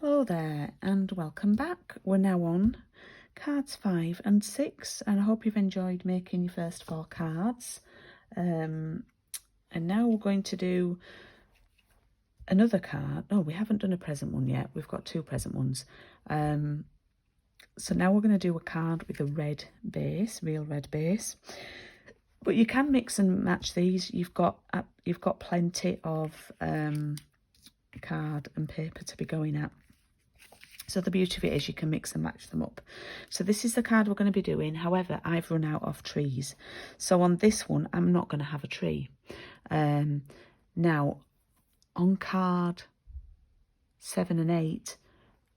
Hello there and welcome back. We're now on cards 5 and 6 and I hope you've enjoyed making your first 4 cards. And now we're going to do another card. Oh, we haven't done a present one yet. We've got 2 present ones. So now we're going to do a card with a red base, real red base. But you can mix and match these. You've got plenty of card and paper to be going at. So the beauty of it is you can mix and match them up. So this is the card we're going to be doing. However, I've run out of trees. So on this one, I'm not going to have a tree. Now, on card 7 and 8,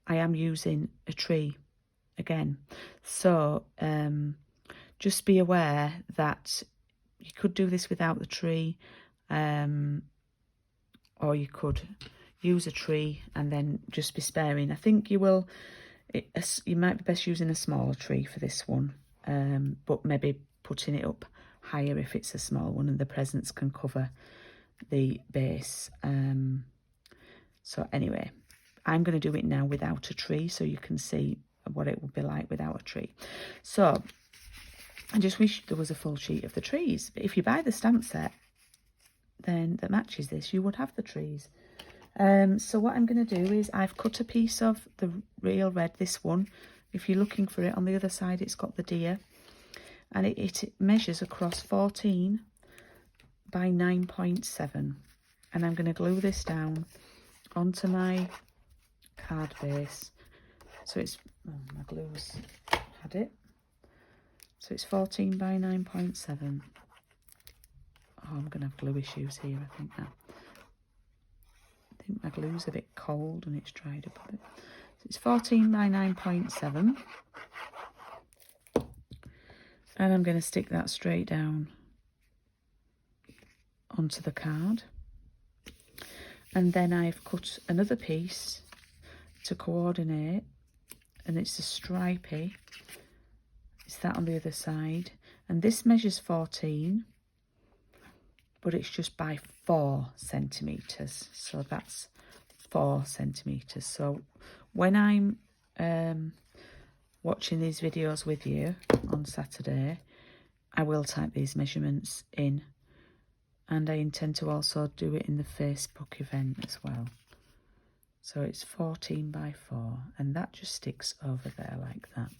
I am using a tree again. So just be aware that you could do this without the tree, or you could use a tree and then just be sparing. I think you will, you might be best using a smaller tree for this one, but maybe putting it up higher if it's a small one and the presents can cover the base. So anyway, I'm going to do it now without a tree so you can see what it would be like without a tree. So I just wish there was a full sheet of the trees. But if you buy the stamp set then that matches this, you would have the trees. So what I'm going to do is I've cut a piece of the real red, this one. If you're looking for it, on the other side it's got the deer. And it measures across 14 by 9.7. And I'm going to glue this down onto my card base. So it's, oh, my glue's had it. So it's 14 by 9.7. Oh, I'm going to have glue issues here, I think now. I think my glue's a bit cold and it's dried up a bit. So it's 14 by 9.7. And I'm going to stick that straight down onto the card. And then I've cut another piece to coordinate. And it's a stripy. It's that on the other side. And this measures 14. But it's just by 4 centimetres. So that's 4 centimetres. So when I'm watching these videos with you on Saturday, I will type these measurements in. And I intend to also do it in the Facebook event as well. So it's 14 by 4. And that just sticks over there like that.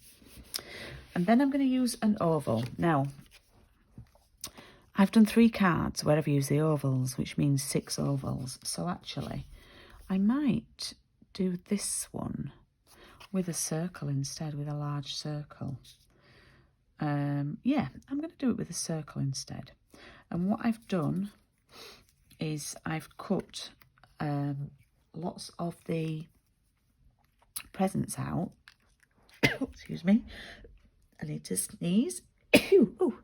And then I'm going to use an oval. Now, I've done 3 cards where I've used the ovals, which means 6 ovals. So actually, I might do this one with a circle instead, with a large circle. Yeah, I'm going to do it with a circle instead. And what I've done is I've cut lots of the presents out. Excuse me. I need to sneeze. Ooh.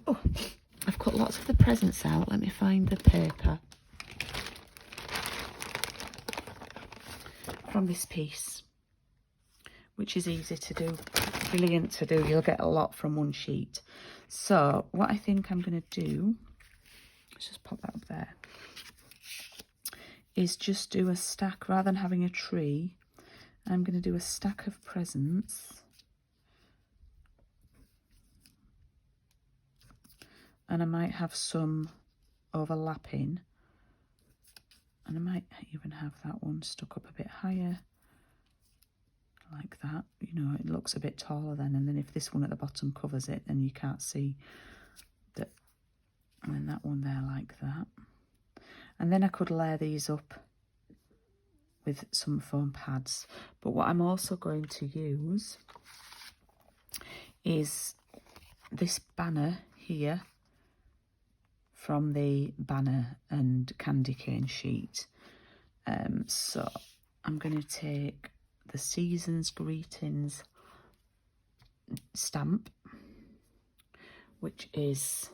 Oh, I've cut lots of the presents out. Let me find the paper from this piece, which is easy to do, brilliant to do. You'll get a lot from one sheet. So what I think I'm going to do, let's just pop that up there, is just do a stack rather than having a tree. I'm going to do a stack of presents. And I might have some overlapping. And I might even have that one stuck up a bit higher. Like that. You know, it looks a bit taller then. And then if this one at the bottom covers it, then you can't see that. And then that one there like that. And then I could layer these up with some foam pads. But what I'm also going to use is this banner here, from the banner and candy cane sheet. So I'm going to take the Season's Greetings stamp, which is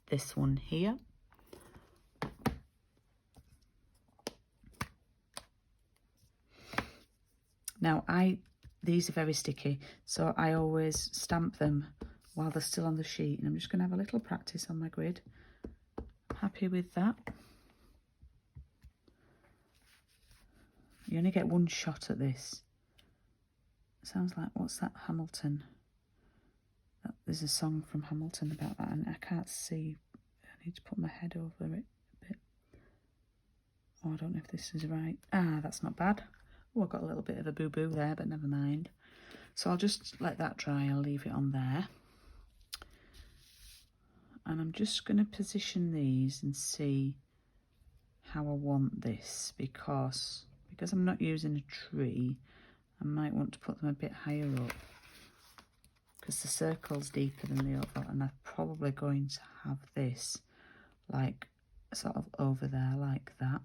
this one here. Now these are very sticky, so I always stamp them while they're still on the sheet, and I'm just going to have a little practice on my grid. I'm happy with that. You only get one shot at this. Sounds like, what's that, Hamilton? There's a song from Hamilton about that, and I can't see. I need to put my head over it a bit. Oh, I don't know if this is right. Ah, that's not bad. Oh, I've got a little bit of a boo-boo there, but never mind. So I'll just let that dry. I'll leave it on there. And I'm just going to position these and see how I want this, because I'm not using a tree, I might want to put them a bit higher up, because the circle's deeper than the other, and I'm probably going to have this like sort of over there like that.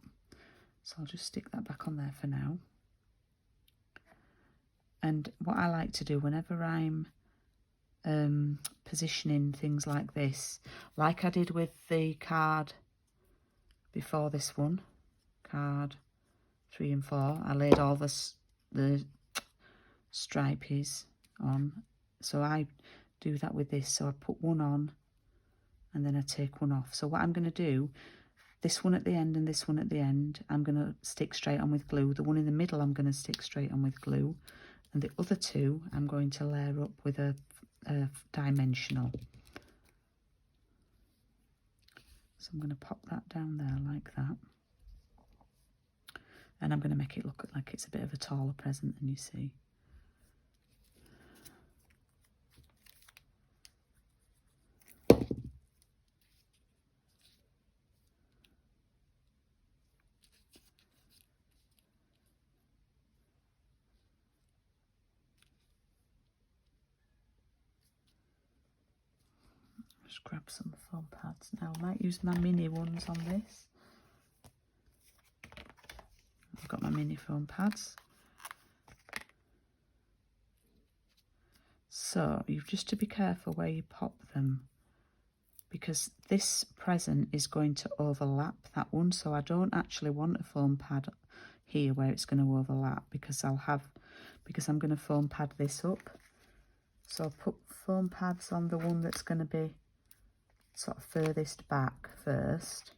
So I'll just stick that back on there for now. And what I like to do whenever I'm positioning things like this, like I did with the card before this one, card 3 and 4, I laid all the stripies on. So I do that with this. So I put one on and then I take one off. So what I'm going to do, this one at the end and this one at the end, I'm going to stick straight on with glue. The one in the middle I'm going to stick straight on with glue. And the other two I'm going to layer up with a dimensional. So I'm going to pop that down there like that. And I'm going to make it look like it's a bit of a taller present than you see. Just grab some foam pads. Now I might use my mini ones on this. I've got my mini foam pads. So you've just to be careful where you pop them, because this present is going to overlap that one. So I don't actually want a foam pad here where it's going to overlap, because I'm going to foam pad this up. So I'll put foam pads on the one that's going to be sort of furthest back first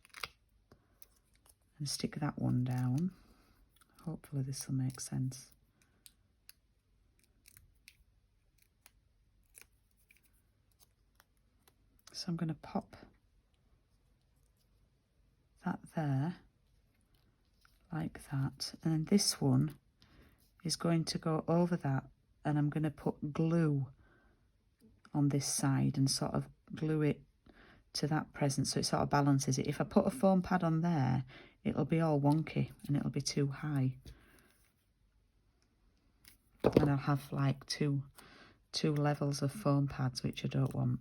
and stick that one down. Hopefully this will make sense. So I'm going to pop that there like that, and then this one is going to go over that, and I'm going to put glue on this side and sort of glue it to that present so it sort of balances it. If I put a foam pad on there, it'll be all wonky and it'll be too high, and I'll have like two levels of foam pads, which I don't want.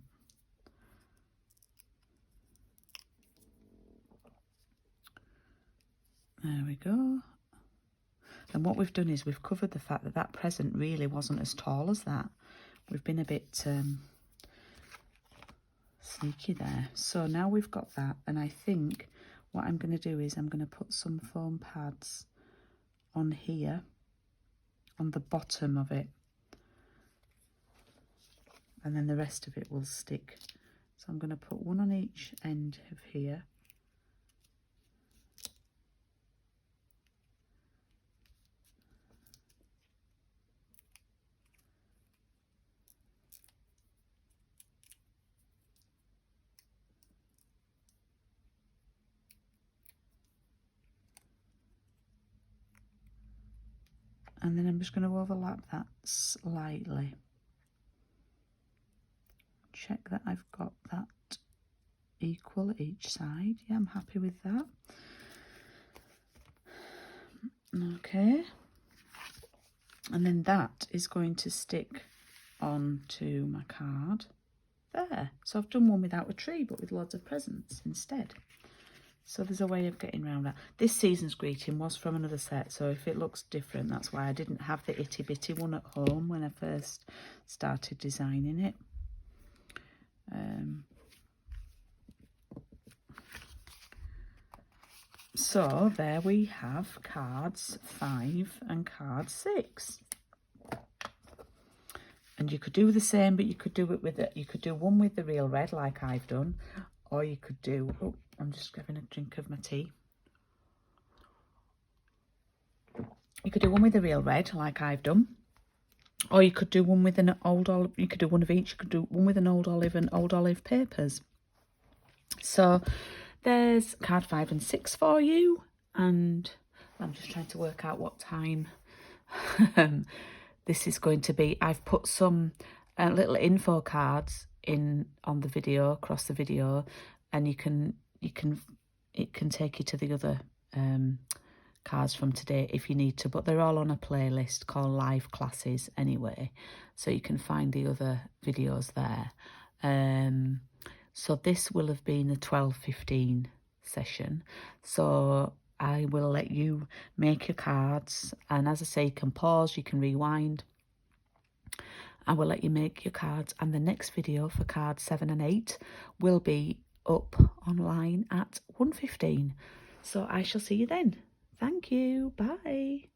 There we go. And what we've done is we've covered the fact that that present really wasn't as tall as that. We've been a bit sneaky there. So now we've got that, and I think what I'm going to do is I'm going to put some foam pads on here, on the bottom of it, and then the rest of it will stick. So I'm going to put one on each end of here. And then I'm just going to overlap that slightly. Check that I've got that equal at each side. Yeah, I'm happy with that. Okay. And then that is going to stick onto my card there. So I've done one without a tree, but with loads of presents instead. So there's a way of getting around that. This season's greeting was from another set, so if it looks different, that's why I didn't have the itty bitty one at home when I first started designing it. So there we have cards 5 and card 6. And you could do the same, but you could do it with it. You could do one with the real red like I've done, or you could do, oh, I'm just having a drink of my tea. You could do one with a real red, like I've done. Or you could do one with an old olive. You could do one of each. You could do one with an old olive and old olive papers. So there's card 5 and 6 for you. And I'm just trying to work out what time this is going to be. I've put some little info cards in on the video, across the video, and it can take you to the other cards from today if you need to, but they're all on a playlist called Live Classes anyway, so you can find the other videos there. So this will have been a 12:15 session, so I will let you make your cards, and as I say, you can pause, you can rewind. I will let you make your cards, and the next video for cards 7 and 8 will be up online at 1:15. So I shall see you then. Thank you. Bye.